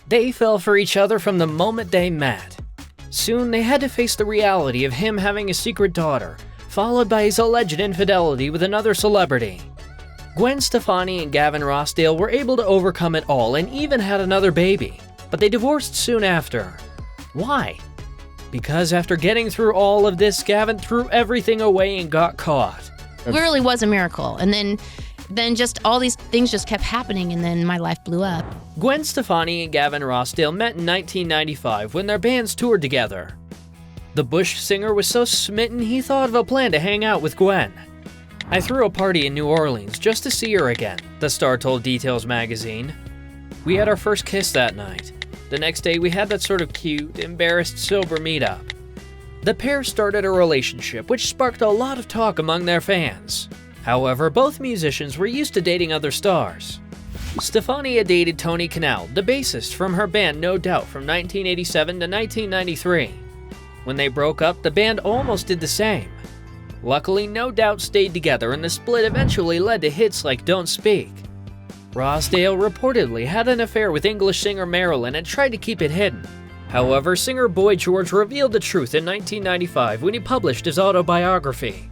They fell for each other from the moment they met. Soon they had to face the reality of him having a secret daughter, followed by his alleged infidelity with another celebrity. Gwen Stefani and Gavin Rossdale were able to overcome it all and even had another baby, but they divorced soon after. Why? Because after getting through all of this, Gavin threw everything away and got caught. It really was a miracle. And then just all these things just kept happening, and then my life blew up. Gwen Stefani and Gavin Rossdale met in 1995 when their bands toured together. The Bush singer was so smitten he thought of a plan to hang out with Gwen. "I threw a party in New Orleans just to see her again," the star told Details magazine. "We had our first kiss that night. The next day we had that sort of cute, embarrassed, sober meetup." The pair started a relationship which sparked a lot of talk among their fans. However, both musicians were used to dating other stars. Stefani had dated Tony Kanal, the bassist from her band No Doubt from 1987 to 1993. When they broke up, the band almost did the same. Luckily, No Doubt stayed together and the split eventually led to hits like Don't Speak. Rossdale reportedly had an affair with English singer Marilyn and tried to keep it hidden. However, singer Boy George revealed the truth in 1995 when he published his autobiography.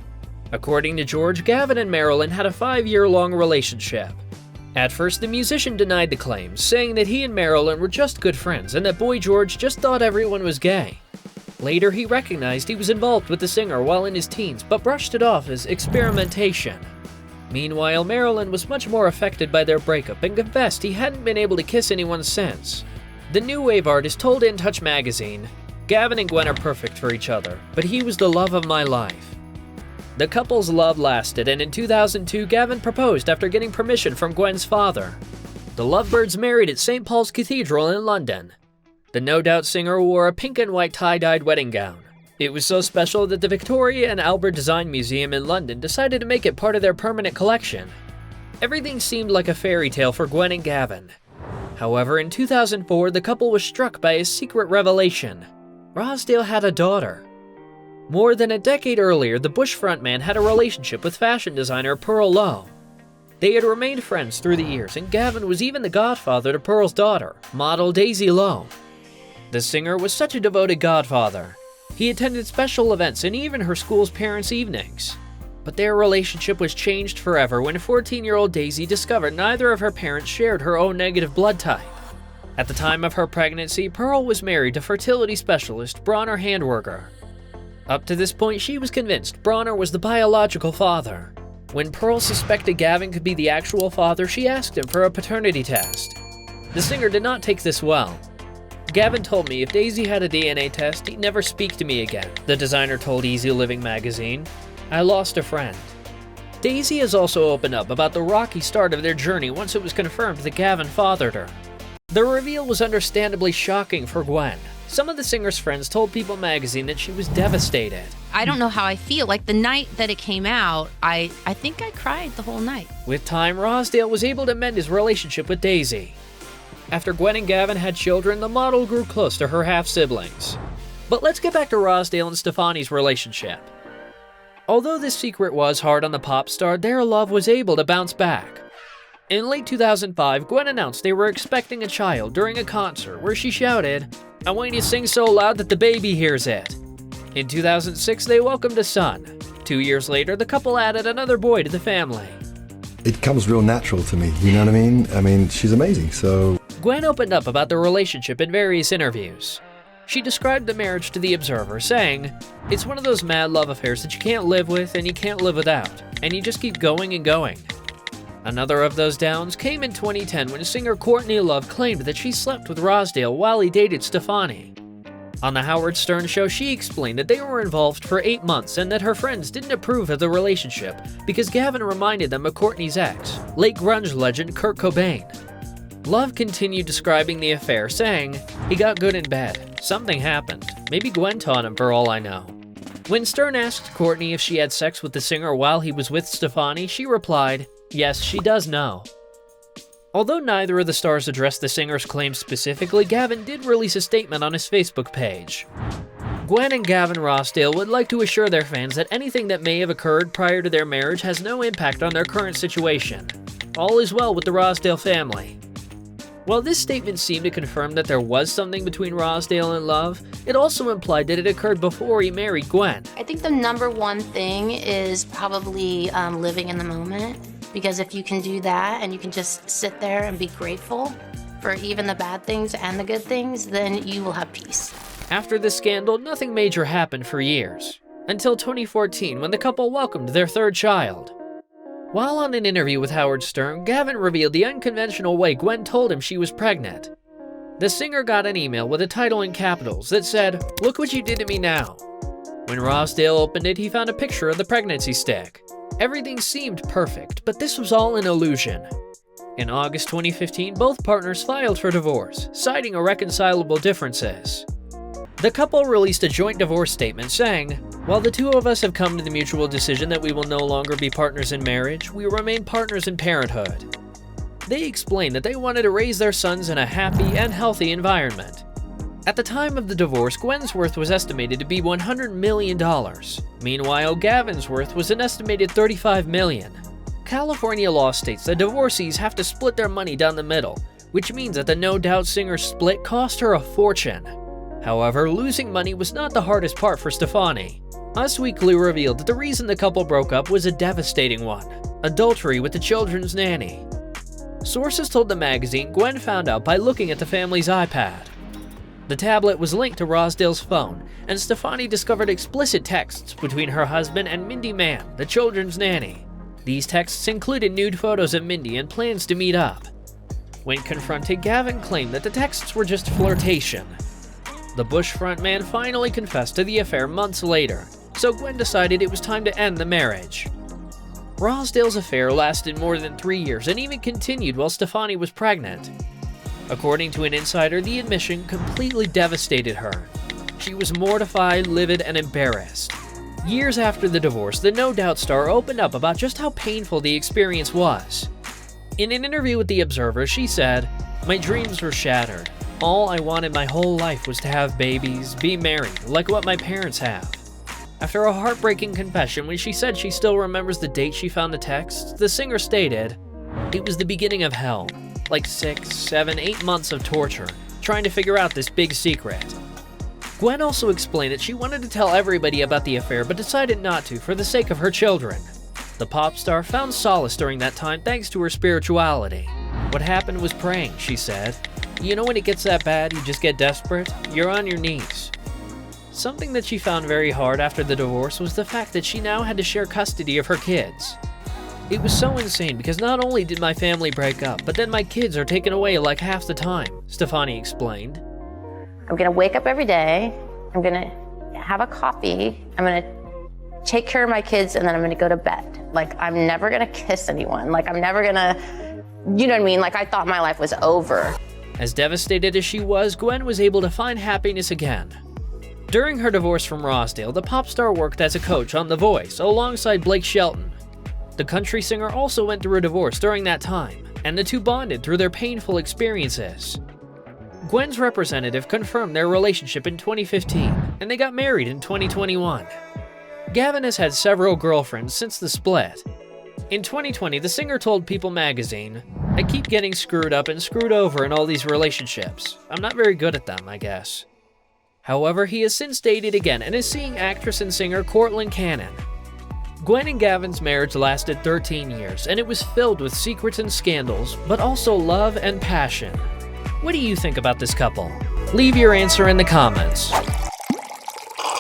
According to George, Gavin and Marilyn had a 5-year-long relationship. At first, the musician denied the claims, saying that he and Marilyn were just good friends and that Boy George just thought everyone was gay. Later, he recognized he was involved with the singer while in his teens, but brushed it off as experimentation. Meanwhile, Marilyn was much more affected by their breakup and confessed he hadn't been able to kiss anyone since. The new wave artist told In Touch magazine, "Gavin and Gwen are perfect for each other, but he was the love of my life." The couple's love lasted, and in 2002, Gavin proposed after getting permission from Gwen's father. The lovebirds married at St. Paul's Cathedral in London. The No Doubt singer wore a pink and white tie-dyed wedding gown. It was so special that the Victoria and Albert Design Museum in London decided to make it part of their permanent collection. Everything seemed like a fairy tale for Gwen and Gavin. However, in 2004, the couple was struck by a secret revelation. Rossdale had a daughter. More than a decade earlier, the Bush frontman had a relationship with fashion designer Pearl Lowe. They had remained friends through the years, and Gavin was even the godfather to Pearl's daughter, model Daisy Lowe. The singer was such a devoted godfather. He attended special events and even her school's parents' evenings. But their relationship was changed forever when 14-year-old Daisy discovered neither of her parents shared her own negative blood type. At the time of her pregnancy, Pearl was married to fertility specialist Bronner Handwerker. Up to this point, she was convinced Bronner was the biological father. When Pearl suspected Gavin could be the actual father, she asked him for a paternity test. The singer did not take this well. "Gavin told me if Daisy had a DNA test, he'd never speak to me again," the designer told Easy Living magazine. "I lost a friend." Daisy has also opened up about the rocky start of their journey once it was confirmed that Gavin fathered her. The reveal was understandably shocking for Gwen. Some of the singer's friends told People magazine that she was devastated. I don't know how I feel. Like the night that it came out, I think I cried the whole night. With time, Rossdale was able to mend his relationship with Daisy. After Gwen and Gavin had children, the model grew close to her half-siblings. But let's get back to Rossdale and Stefani's relationship. Although this secret was hard on the pop star, their love was able to bounce back. In late 2005, Gwen announced they were expecting a child during a concert where she shouted, "I want you to sing so loud that the baby hears it." In 2006, they welcomed a son. 2 years later, the couple added another boy to the family. It comes real natural to me, you know what I mean? I mean, she's amazing, so... Gwen opened up about the relationship in various interviews. She described the marriage to The Observer, saying, "It's one of those mad love affairs that you can't live with and you can't live without, and you just keep going and going." Another of those downs came in 2010 when singer Courtney Love claimed that she slept with Rossdale while he dated Stefani. On the Howard Stern show, she explained that they were involved for 8 months and that her friends didn't approve of the relationship because Gavin reminded them of Courtney's ex, late grunge legend Kurt Cobain. Love continued describing the affair, saying, "He got good in bed. Something happened. Maybe Gwen taught him for all I know." When Stern asked Courtney if she had sex with the singer while he was with Stefani, she replied, "Yes, she does know." Although neither of the stars addressed the singer's claims specifically, Gavin did release a statement on his Facebook page. Gwen and Gavin Rossdale would like to assure their fans that anything that may have occurred prior to their marriage has no impact on their current situation. All is well with the Rossdale family. While this statement seemed to confirm that there was something between Rossdale and Love, it also implied that it occurred before he married Gwen. I think the number one thing is probably living in the moment, because if you can do that and you can just sit there and be grateful for even the bad things and the good things, then you will have peace. After the scandal, nothing major happened for years, until 2014 when the couple welcomed their third child. While on an interview with Howard Stern, Gavin revealed the unconventional way Gwen told him she was pregnant. The singer got an email with a title in capitals that said, "Look what you did to me now." When Rossdale opened it, he found a picture of the pregnancy stick. Everything seemed perfect, but this was all an illusion. In August 2015, both partners filed for divorce, citing irreconcilable differences. The couple released a joint divorce statement saying, "While the two of us have come to the mutual decision that we will no longer be partners in marriage, we remain partners in parenthood." They explained that they wanted to raise their sons in a happy and healthy environment. At the time of the divorce, Gwen's worth was estimated to be $100 million. Meanwhile, Gavin's worth was an estimated $35 million. California law states that divorcees have to split their money down the middle, which means that the No Doubt singer's split cost her a fortune. However, losing money was not the hardest part for Stefani. Us Weekly revealed that the reason the couple broke up was a devastating one: adultery with the children's nanny. Sources told the magazine Gwen found out by looking at the family's iPad. The tablet was linked to Rossdale's phone, and Stefani discovered explicit texts between her husband and Mindy Mann, the children's nanny. These texts included nude photos of Mindy and plans to meet up. When confronted, Gavin claimed that the texts were just flirtation. The Bush frontman finally confessed to the affair months later, so Gwen decided it was time to end the marriage. Rossdale's affair lasted more than 3 years and even continued while Stefani was pregnant. According to an insider, the admission completely devastated her. She was mortified, livid, and embarrassed. Years after the divorce, the No Doubt star opened up about just how painful the experience was. In an interview with The Observer, she said, "My dreams were shattered. All I wanted my whole life was to have babies, be married, like what my parents have." After a heartbreaking confession when she said she still remembers the date she found the text, the singer stated, "It was the beginning of hell, like 6, 7, 8 months of torture, trying to figure out this big secret." Gwen also explained that she wanted to tell everybody about the affair but decided not to for the sake of her children. The pop star found solace during that time thanks to her spirituality. "What happened was praying," she said. "You know when it gets that bad, you just get desperate? You're on your knees." Something that she found very hard after the divorce was the fact that she now had to share custody of her kids. "It was so insane because not only did my family break up, but then my kids are taken away like half the time," Stefani explained. I'm gonna wake up every day, I'm gonna have a coffee, I'm gonna take care of my kids, and then I'm gonna go to bed. Like, I'm never gonna kiss anyone. Like, I'm never gonna, you know what I mean? Like, I thought my life was over. As devastated as she was, Gwen was able to find happiness again. During her divorce from Rossdale, the pop star worked as a coach on The Voice alongside Blake Shelton. The country singer also went through a divorce during that time, and the two bonded through their painful experiences. Gwen's representative confirmed their relationship in 2015, and they got married in 2021. Gavin has had several girlfriends since the split. In 2020, the singer told People magazine, "I keep getting screwed up and screwed over in all these relationships. I'm not very good at them, I guess." However, he has since dated again and is seeing actress and singer Cortland Cannon. Gwen and Gavin's marriage lasted 13 years, and it was filled with secrets and scandals, but also love and passion. What do you think about this couple? Leave your answer in the comments.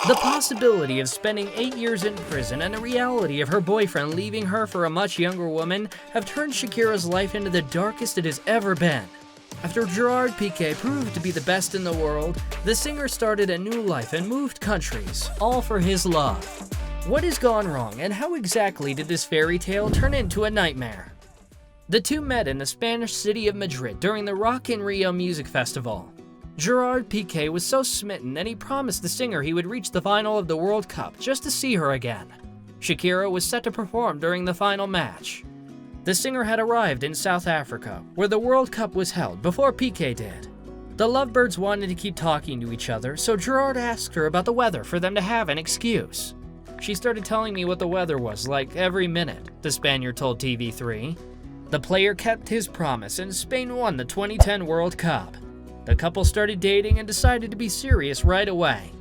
The possibility of spending 8 years in prison and the reality of her boyfriend leaving her for a much younger woman have turned Shakira's life into the darkest it has ever been. After Gerard Piqué proved to be the best in the world, the singer started a new life and moved countries, all for his love. What has gone wrong, and how exactly did this fairy tale turn into a nightmare? The two met in the Spanish city of Madrid during the Rock in Rio music festival. Gerard Piqué was so smitten that he promised the singer he would reach the final of the World Cup just to see her again. Shakira was set to perform during the final match. The singer had arrived in South Africa, where the World Cup was held, before Piqué did. The lovebirds wanted to keep talking to each other, so Gerard asked her about the weather for them to have an excuse. "She started telling me what the weather was like every minute," the Spaniard told TV3. The player kept his promise and Spain won the 2010 World Cup. The couple started dating and decided to be serious right away.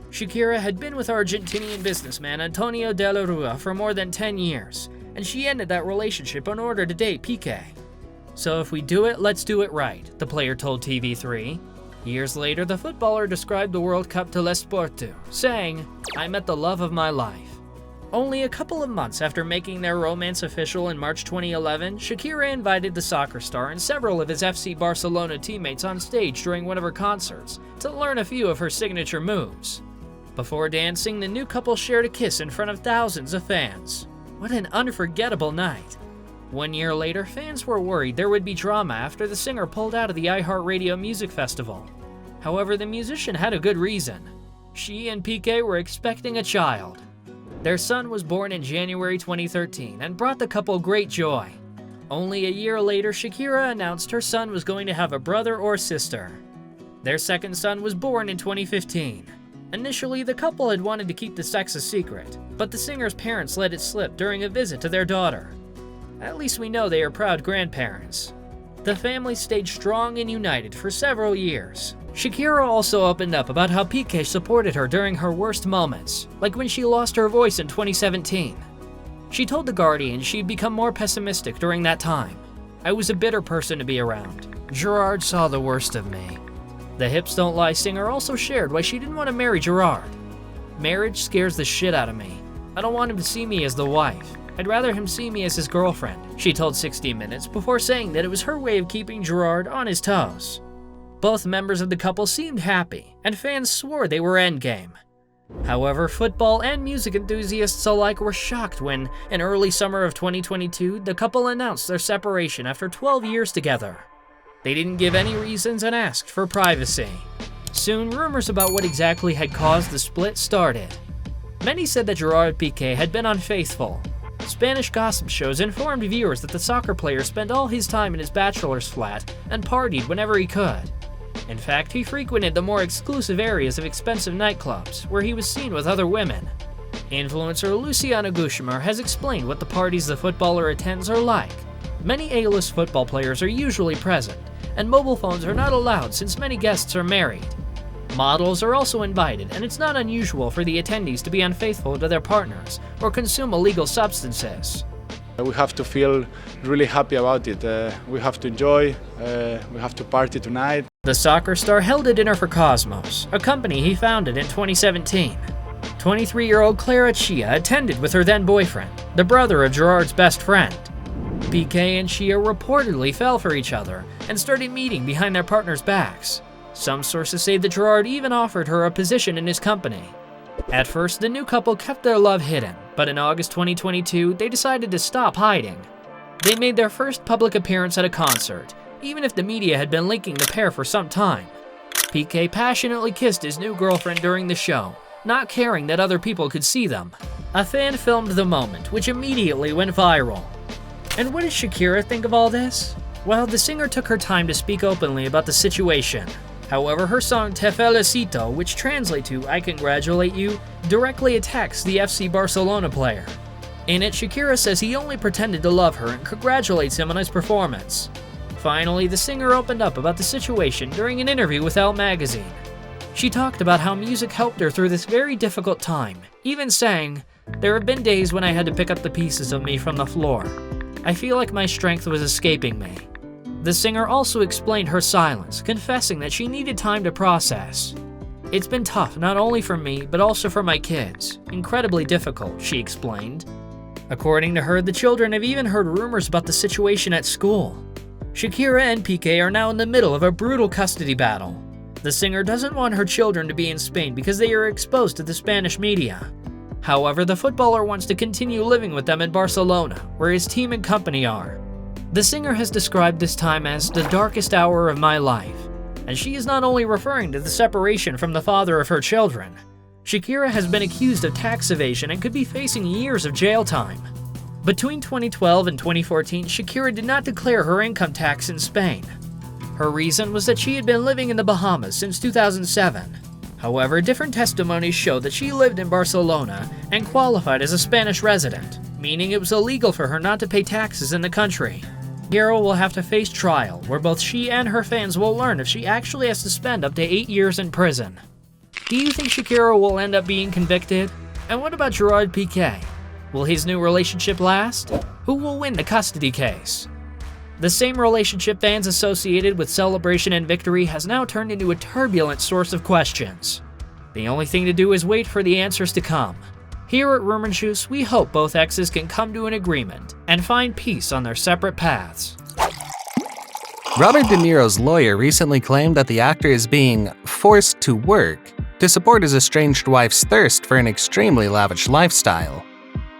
Shakira had been with Argentinian businessman Antonio de la Rua for more than 10 years, and she ended that relationship in order to date Piqué. "So if we do it, let's do it right," the player told TV3. Years later, the footballer described the World Cup to L'Esporte, saying, "I met the love of my life." Only a couple of months after making their romance official in March 2011, Shakira invited the soccer star and several of his FC Barcelona teammates on stage during one of her concerts to learn a few of her signature moves. Before dancing, the new couple shared a kiss in front of thousands of fans. What an unforgettable night. 1 year later, fans were worried there would be drama after the singer pulled out of the iHeartRadio Music Festival. However, the musician had a good reason. She and Piqué were expecting a child. Their son was born in January 2013 and brought the couple great joy. Only a year later, Shakira announced her son was going to have a brother or sister. Their second son was born in 2015. Initially, the couple had wanted to keep the sex a secret, but the singer's parents let it slip during a visit to their daughter. At least we know they are proud grandparents. The family stayed strong and united for several years. Shakira also opened up about how Piqué supported her during her worst moments, like when she lost her voice in 2017. She told The Guardian she'd become more pessimistic during that time. "I was a bitter person to be around. Gerard saw the worst of me." The Hips Don't Lie singer also shared why she didn't want to marry Gerard. "Marriage scares the shit out of me. I don't want him to see me as the wife. I'd rather him see me as his girlfriend," she told 60 Minutes before saying that it was her way of keeping Gerard on his toes. Both members of the couple seemed happy, and fans swore they were endgame. However, football and music enthusiasts alike were shocked when, in early summer of 2022, the couple announced their separation after 12 years together. They didn't give any reasons and asked for privacy. Soon, rumors about what exactly had caused the split started. Many said that Gerard Piqué had been unfaithful. Spanish gossip shows informed viewers that the soccer player spent all his time in his bachelor's flat and partied whenever he could. In fact, he frequented the more exclusive areas of expensive nightclubs, where he was seen with other women. Influencer Luciana Gushimer has explained what the parties the footballer attends are like. Many A-list football players are usually present, and mobile phones are not allowed since many guests are married. Models are also invited, and it's not unusual for the attendees to be unfaithful to their partners or consume illegal substances. We have to feel really happy about it. We have to enjoy, we have to party tonight. The soccer star held a dinner for Cosmos, a company he founded in 2017. 23-year-old Clara Chia attended with her then-boyfriend, the brother of Gerard's best friend. Piqué and Chia reportedly fell for each other and started meeting behind their partners' backs. Some sources say that Gerard even offered her a position in his company. At first, the new couple kept their love hidden, but in August 2022, they decided to stop hiding. They made their first public appearance at a concert, even if the media had been linking the pair for some time. Piqué passionately kissed his new girlfriend during the show, not caring that other people could see them. A fan filmed the moment, which immediately went viral. And what did Shakira think of all this? Well, the singer took her time to speak openly about the situation. However, her song Te Felicito, which translates to I Congratulate You, directly attacks the FC Barcelona player. In it, Shakira says he only pretended to love her and congratulates him on his performance. Finally, the singer opened up about the situation during an interview with Elle magazine. She talked about how music helped her through this very difficult time, even saying, "There have been days when I had to pick up the pieces of me from the floor. I feel like my strength was escaping me." The singer also explained her silence, confessing that she needed time to process. "It's been tough not only for me, but also for my kids. Incredibly difficult," she explained. According to her, the children have even heard rumors about the situation at school. Shakira and Piqué are now in the middle of a brutal custody battle. The singer doesn't want her children to be in Spain because they are exposed to the Spanish media. However, the footballer wants to continue living with them in Barcelona, where his team and company are. The singer has described this time as the darkest hour of my life, and she is not only referring to the separation from the father of her children. Shakira has been accused of tax evasion and could be facing years of jail time. Between 2012 and 2014, Shakira did not declare her income tax in Spain. Her reason was that she had been living in the Bahamas since 2007. However, different testimonies show that she lived in Barcelona and qualified as a Spanish resident, meaning it was illegal for her not to pay taxes in the country. Shakira will have to face trial, where both she and her fans will learn if she actually has to spend up to 8 years in prison. Do you think Shakira will end up being convicted? And what about Gerard Piqué? Will his new relationship last? Who will win the custody case? The same relationship fans associated with celebration and victory has now turned into a turbulent source of questions. The only thing to do is wait for the answers to come. Here at Rumour Juice, we hope both exes can come to an agreement and find peace on their separate paths. Robert De Niro's lawyer recently claimed that the actor is being forced to work to support his estranged wife's thirst for an extremely lavish lifestyle.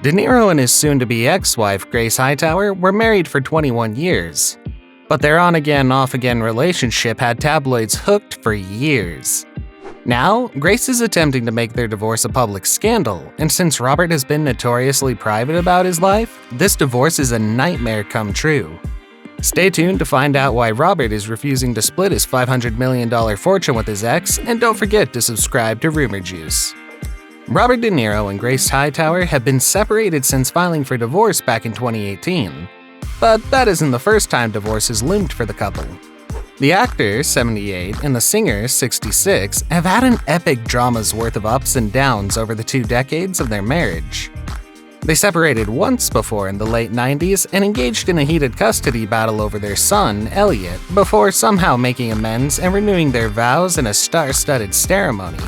De Niro and his soon-to-be ex-wife, Grace Hightower, were married for 21 years. But their on-again, off-again relationship had tabloids hooked for years. Now, Grace is attempting to make their divorce a public scandal, and since Robert has been notoriously private about his life, this divorce is a nightmare come true. Stay tuned to find out why Robert is refusing to split his $500 million fortune with his ex, and don't forget to subscribe to Rumour Juice. Robert De Niro and Grace Hightower have been separated since filing for divorce back in 2018. But that isn't the first time divorce has loomed for the couple. The actor, 78, and the singer, 66, have had an epic drama's worth of ups and downs over the 2 decades of their marriage. They separated once before in the late 90s and engaged in a heated custody battle over their son, Elliot, before somehow making amends and renewing their vows in a star-studded ceremony.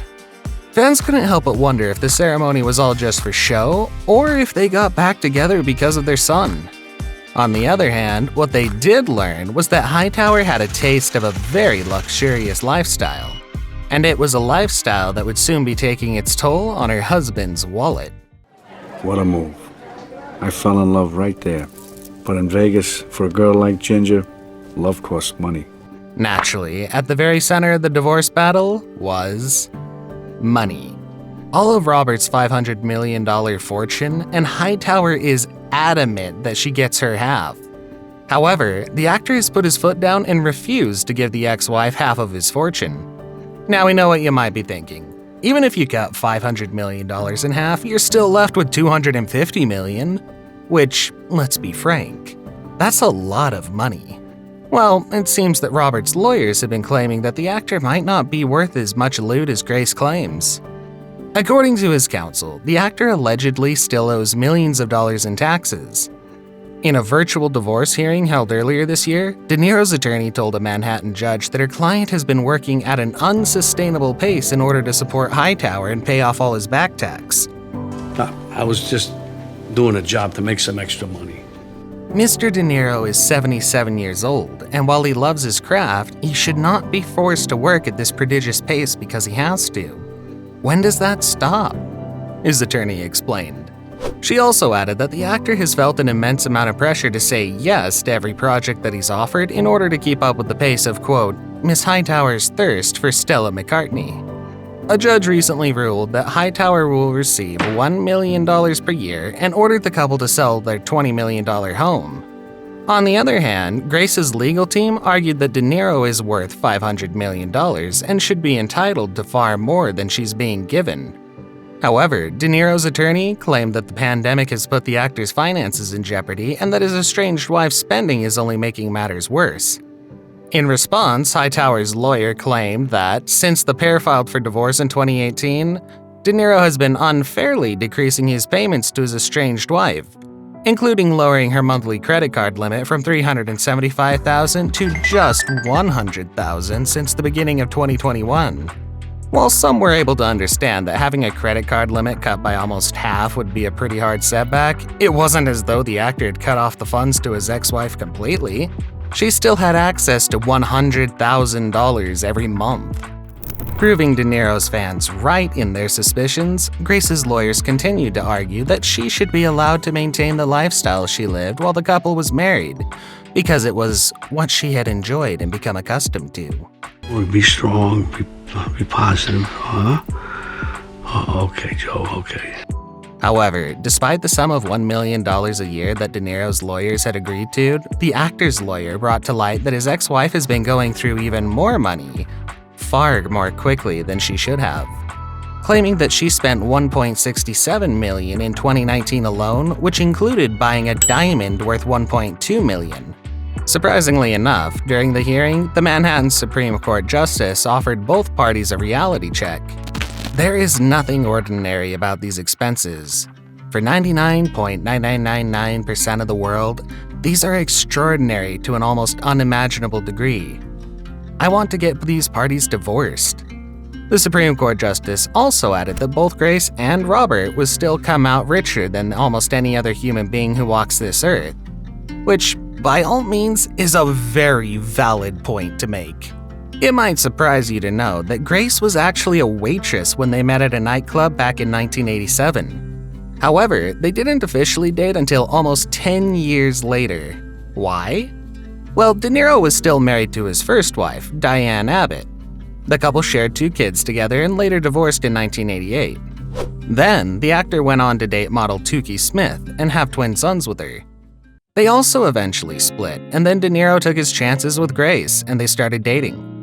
Fans couldn't help but wonder if the ceremony was all just for show, or if they got back together because of their son. On the other hand, what they did learn was that Hightower had a taste of a very luxurious lifestyle. And it was a lifestyle that would soon be taking its toll on her husband's wallet. What a move. I fell in love right there. But in Vegas, for a girl like Ginger, love costs money. Naturally, at the very center of the divorce battle was money. All of Robert's $500 million fortune, and Hightower is adamant that she gets her half. However, the actor has put his foot down and refused to give the ex-wife half of his fortune. Now we know what you might be thinking. Even if you cut $500 million in half, you're still left with $250 million, which, let's be frank, that's a lot of money. Well, it seems that Robert's lawyers have been claiming that the actor might not be worth as much loot as Grace claims. According to his counsel, the actor allegedly still owes millions of dollars in taxes. In a virtual divorce hearing held earlier this year, De Niro's attorney told a Manhattan judge that her client has been working at an unsustainable pace in order to support Hightower and pay off all his back tax. I was just doing a job to make some extra money. Mr. De Niro is 77 years old, and while he loves his craft, he should not be forced to work at this prodigious pace because he has to. When does that stop? His attorney explained. She also added that the actor has felt an immense amount of pressure to say yes to every project that he's offered in order to keep up with the pace of, quote, Miss Hightower's thirst for Stella McCartney. A judge recently ruled that Hightower will receive $1 million per year and ordered the couple to sell their $20 million home. On the other hand, Grace's legal team argued that De Niro is worth $500 million and should be entitled to far more than she's being given. However, De Niro's attorney claimed that the pandemic has put the actor's finances in jeopardy and that his estranged wife's spending is only making matters worse. In response, Hightower's lawyer claimed that, since the pair filed for divorce in 2018, De Niro has been unfairly decreasing his payments to his estranged wife, including lowering her monthly credit card limit from $375,000 to just $100,000 since the beginning of 2021. While some were able to understand that having a credit card limit cut by almost half would be a pretty hard setback, it wasn't as though the actor had cut off the funds to his ex-wife completely. She still had access to $100,000 every month. Proving De Niro's fans right in their suspicions, Grace's lawyers continued to argue that she should be allowed to maintain the lifestyle she lived while the couple was married, because it was what she had enjoyed and become accustomed to. Be strong, be positive, huh? Oh, okay, Joe, okay. However, despite the sum of $1 million a year that De Niro's lawyers had agreed to, the actor's lawyer brought to light that his ex-wife has been going through even more money, far more quickly than she should have, claiming that she spent $1.67 million in 2019 alone, which included buying a diamond worth $1.2 million. Surprisingly enough, during the hearing, the Manhattan Supreme Court Justice offered both parties a reality check. There is nothing ordinary about these expenses. For 99.9999% of the world, these are extraordinary to an almost unimaginable degree. I want to get these parties divorced. The Supreme Court Justice also added that both Grace and Robert would still come out richer than almost any other human being who walks this earth, which, by all means, is a very valid point to make. It might surprise you to know that Grace was actually a waitress when they met at a nightclub back in 1987. However, they didn't officially date until almost 10 years later. Why? Well, De Niro was still married to his first wife, Diane Abbott. The couple shared 2 kids together and later divorced in 1988. Then, the actor went on to date model Tukey Smith and have twin sons with her. They also eventually split, and then De Niro took his chances with Grace, and they started dating.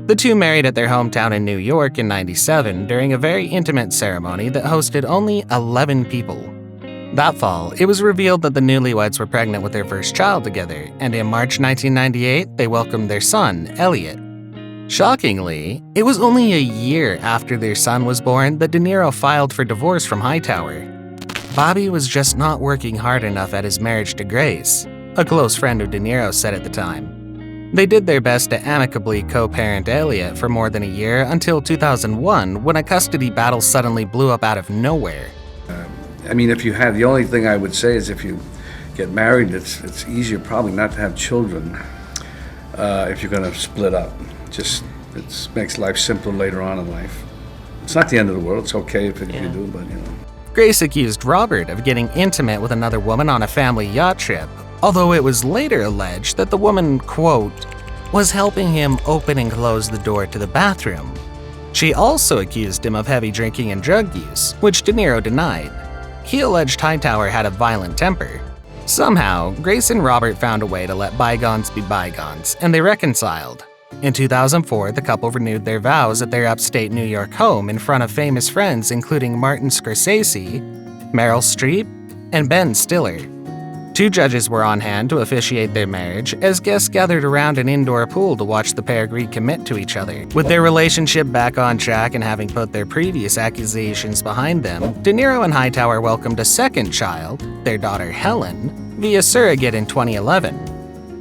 The two married at their hometown in New York in '97 during a very intimate ceremony that hosted only 11 people. That fall, it was revealed that the newlyweds were pregnant with their first child together, and in March 1998, they welcomed their son, Elliot. Shockingly, it was only a year after their son was born that De Niro filed for divorce from Hightower. Bobby was just not working hard enough at his marriage to Grace, a close friend of De Niro said at the time. They did their best to amicably co-parent Elliot for more than a year until 2001, when a custody battle suddenly blew up out of nowhere. The only thing I would say is if you get married, it's easier probably not to have children if you're going to split up. It makes life simpler later on in life. It's not the end of the world. It's okay if you do, but Grace accused Robert of getting intimate with another woman on a family yacht trip, although it was later alleged that the woman, quote, was helping him open and close the door to the bathroom. She also accused him of heavy drinking and drug use, which De Niro denied. He alleged Hightower had a violent temper. Somehow, Grace and Robert found a way to let bygones be bygones, and they reconciled. In 2004, the couple renewed their vows at their upstate New York home in front of famous friends including Martin Scorsese, Meryl Streep, and Ben Stiller. 2 judges were on hand to officiate their marriage as guests gathered around an indoor pool to watch the pair recommit to each other. With their relationship back on track and having put their previous accusations behind them, De Niro and Hightower welcomed a second child, their daughter Helen, via surrogate in 2011.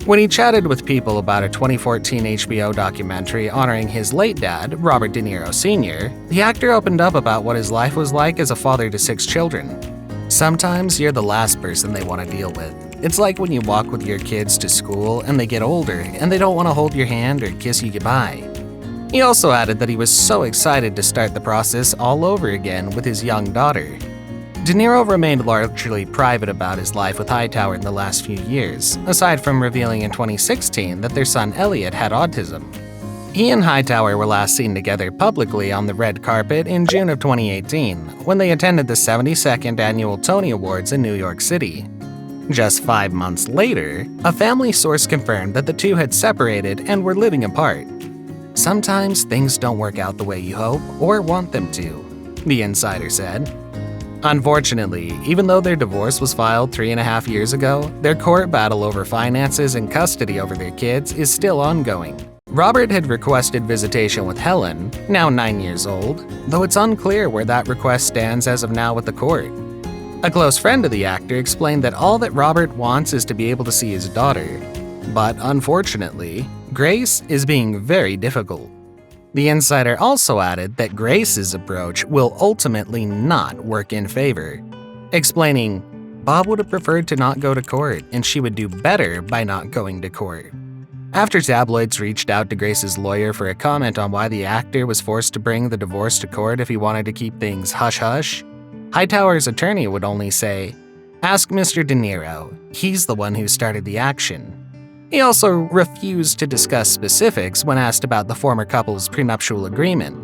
When he chatted with people about a 2014 HBO documentary honoring his late dad, Robert De Niro Sr., the actor opened up about what his life was like as a father to 6 children. Sometimes you're the last person they want to deal with. It's like when you walk with your kids to school and they get older and they don't want to hold your hand or kiss you goodbye. He also added that he was so excited to start the process all over again with his young daughter. De Niro remained largely private about his life with Hightower in the last few years, aside from revealing in 2016 that their son Elliot had autism. He and Hightower were last seen together publicly on the red carpet in June of 2018, when they attended the 72nd Annual Tony Awards in New York City. Just 5 months later, a family source confirmed that the two had separated and were living apart. Sometimes things don't work out the way you hope or want them to, the insider said. Unfortunately, even though their divorce was filed 3.5 years ago, their court battle over finances and custody over their kids is still ongoing. Robert had requested visitation with Helen, now 9 years old, though it's unclear where that request stands as of now with the court. A close friend of the actor explained that all that Robert wants is to be able to see his daughter. But unfortunately, Grace is being very difficult. The insider also added that Grace's approach will ultimately not work in favor, explaining, Bob would have preferred to not go to court, and she would do better by not going to court. After tabloids reached out to Grace's lawyer for a comment on why the actor was forced to bring the divorce to court if he wanted to keep things hush-hush, Hightower's attorney would only say, "Ask Mr. De Niro, he's the one who started the action." He also refused to discuss specifics when asked about the former couple's prenuptial agreement.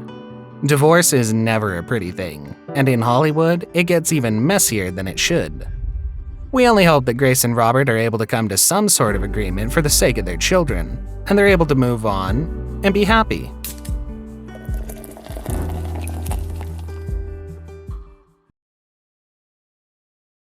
Divorce is never a pretty thing, and in Hollywood, it gets even messier than it should. We only hope that Grace and Robert are able to come to some sort of agreement for the sake of their children, and they're able to move on and be happy.